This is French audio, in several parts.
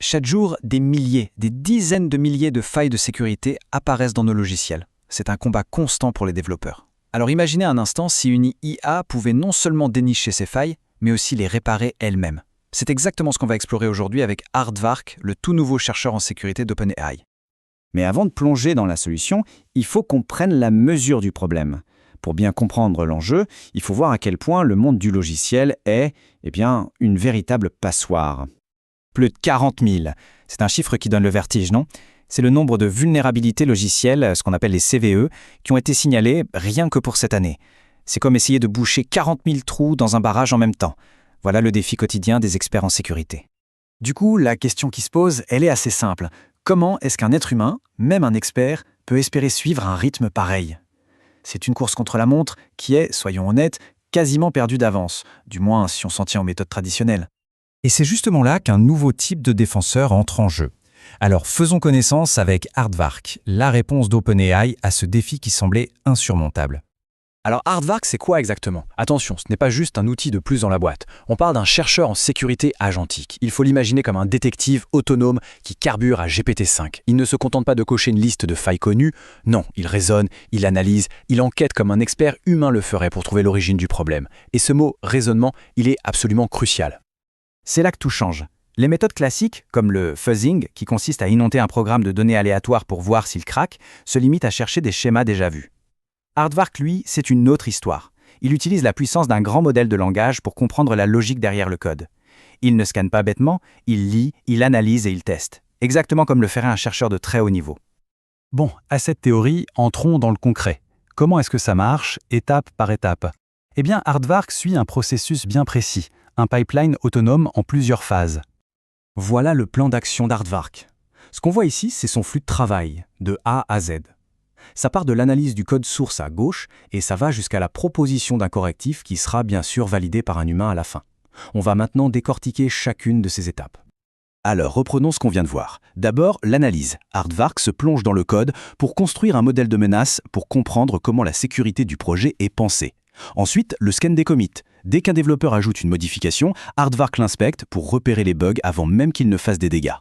Chaque jour, des milliers, des dizaines de milliers de failles de sécurité apparaissent dans nos logiciels. C'est un combat constant pour les développeurs. Alors imaginez un instant si une IA pouvait non seulement dénicher ces failles, mais aussi les réparer elle-même. C'est exactement ce qu'on va explorer aujourd'hui avec Aardvark, le tout nouveau chercheur en sécurité d'OpenAI. Mais avant de plonger dans la solution, il faut qu'on prenne la mesure du problème. Pour bien comprendre l'enjeu, il faut voir à quel point le monde du logiciel est, une véritable passoire. Plus de 40 000. C'est un chiffre qui donne le vertige, non? C'est le nombre de vulnérabilités logicielles, ce qu'on appelle les CVE, qui ont été signalées rien que pour cette année. C'est comme essayer de boucher 40 000 trous dans un barrage en même temps. Voilà le défi quotidien des experts en sécurité. Du coup, la question qui se pose, elle est assez simple. Comment est-ce qu'un être humain, même un expert, peut espérer suivre un rythme pareil? C'est une course contre la montre qui est, soyons honnêtes, quasiment perdue d'avance, du moins si on s'en tient aux méthodes traditionnelles. Et c'est justement là qu'un nouveau type de défenseur entre en jeu. Alors faisons connaissance avec Aardvark, la réponse d'OpenAI à ce défi qui semblait insurmontable. Alors Aardvark, c'est quoi exactement? Attention, ce n'est pas juste un outil de plus dans la boîte. On parle d'un chercheur en sécurité agentique. Il faut l'imaginer comme un détective autonome qui carbure à GPT-5. Il ne se contente pas de cocher une liste de failles connues. Non, il raisonne, il analyse, il enquête comme un expert humain le ferait pour trouver l'origine du problème. Et ce mot « raisonnement », il est absolument crucial. C'est là que tout change. Les méthodes classiques, comme le fuzzing, qui consiste à inonder un programme de données aléatoires pour voir s'il craque, se limitent à chercher des schémas déjà vus. Aardvark, lui, c'est une autre histoire. Il utilise la puissance d'un grand modèle de langage pour comprendre la logique derrière le code. Il ne scanne pas bêtement, il lit, il analyse et il teste. Exactement comme le ferait un chercheur de très haut niveau. Bon, à cette théorie, entrons dans le concret. Comment est-ce que ça marche, étape par étape? Eh bien, Aardvark suit un processus bien précis, un pipeline autonome en plusieurs phases. Voilà le plan d'action d'Aardvark. Ce qu'on voit ici, c'est son flux de travail, de A à Z. Ça part de l'analyse du code source à gauche et ça va jusqu'à la proposition d'un correctif qui sera bien sûr validé par un humain à la fin. On va maintenant décortiquer chacune de ces étapes. Alors, reprenons ce qu'on vient de voir. D'abord, l'analyse. Aardvark se plonge dans le code pour construire un modèle de menace pour comprendre comment la sécurité du projet est pensée. Ensuite, le scan des commits. Dès qu'un développeur ajoute une modification, Aardvark l'inspecte pour repérer les bugs avant même qu'il ne fasse des dégâts.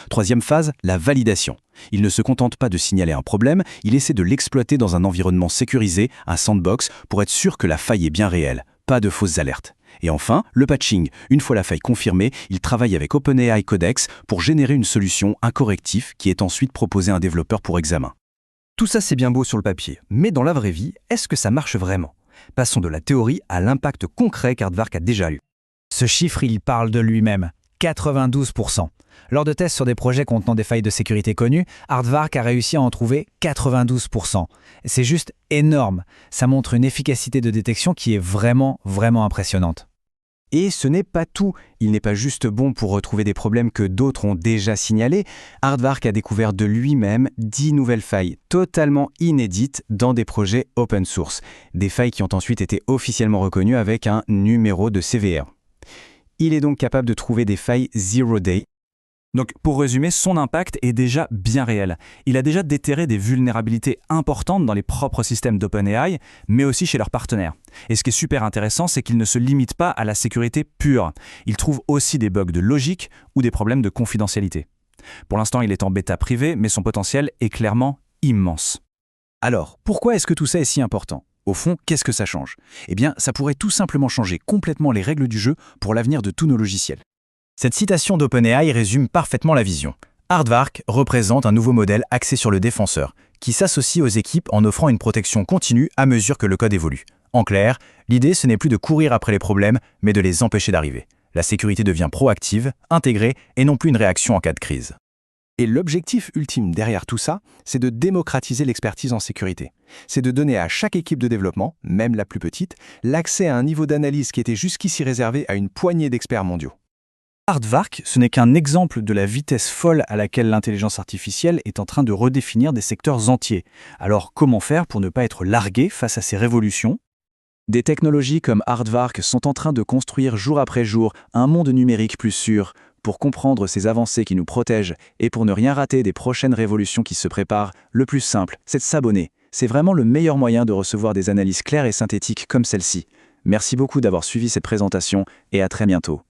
Troisième phase, la validation. Il ne se contente pas de signaler un problème, il essaie de l'exploiter dans un environnement sécurisé, un sandbox, pour être sûr que la faille est bien réelle, pas de fausses alertes. Et enfin, le patching. Une fois la faille confirmée, il travaille avec OpenAI Codex pour générer une solution, un correctif, qui est ensuite proposé à un développeur pour examen. Tout ça c'est bien beau sur le papier, mais dans la vraie vie, est-ce que ça marche vraiment? Passons de la théorie à l'impact concret qu'Aardvark a déjà eu. Ce chiffre, il parle de lui-même. 92%. Lors de tests sur des projets contenant des failles de sécurité connues, Aardvark a réussi à en trouver 92%. C'est juste énorme. Ça montre une efficacité de détection qui est vraiment impressionnante. Et ce n'est pas tout. Il n'est pas juste bon pour retrouver des problèmes que d'autres ont déjà signalés. Aardvark a découvert de lui-même 10 nouvelles failles totalement inédites dans des projets open source. Des failles qui ont ensuite été officiellement reconnues avec un numéro de CVR. Il est donc capable de trouver des failles zero day. Donc, pour résumer, son impact est déjà bien réel. Il a déjà déterré des vulnérabilités importantes dans les propres systèmes d'OpenAI, mais aussi chez leurs partenaires. Et ce qui est super intéressant, c'est qu'il ne se limite pas à la sécurité pure. Il trouve aussi des bugs de logique ou des problèmes de confidentialité. Pour l'instant, il est en bêta privée, mais son potentiel est clairement immense. Alors, pourquoi est-ce que tout ça est si important? Au fond, qu'est-ce que ça change? Eh bien, ça pourrait tout simplement changer complètement les règles du jeu pour l'avenir de tous nos logiciels. Cette citation d'OpenAI résume parfaitement la vision. Aardvark représente un nouveau modèle axé sur le défenseur, qui s'associe aux équipes en offrant une protection continue à mesure que le code évolue. En clair, l'idée ce n'est plus de courir après les problèmes, mais de les empêcher d'arriver. La sécurité devient proactive, intégrée et non plus une réaction en cas de crise. Et l'objectif ultime derrière tout ça, c'est de démocratiser l'expertise en sécurité. C'est de donner à chaque équipe de développement, même la plus petite, l'accès à un niveau d'analyse qui était jusqu'ici réservé à une poignée d'experts mondiaux. Aardvark, ce n'est qu'un exemple de la vitesse folle à laquelle l'intelligence artificielle est en train de redéfinir des secteurs entiers. Alors comment faire pour ne pas être largué face à ces révolutions? Des technologies comme Aardvark sont en train de construire jour après jour un monde numérique plus sûr. Pour comprendre ces avancées qui nous protègent et pour ne rien rater des prochaines révolutions qui se préparent, le plus simple, c'est de s'abonner. C'est vraiment le meilleur moyen de recevoir des analyses claires et synthétiques comme celle-ci. Merci beaucoup d'avoir suivi cette présentation et à très bientôt.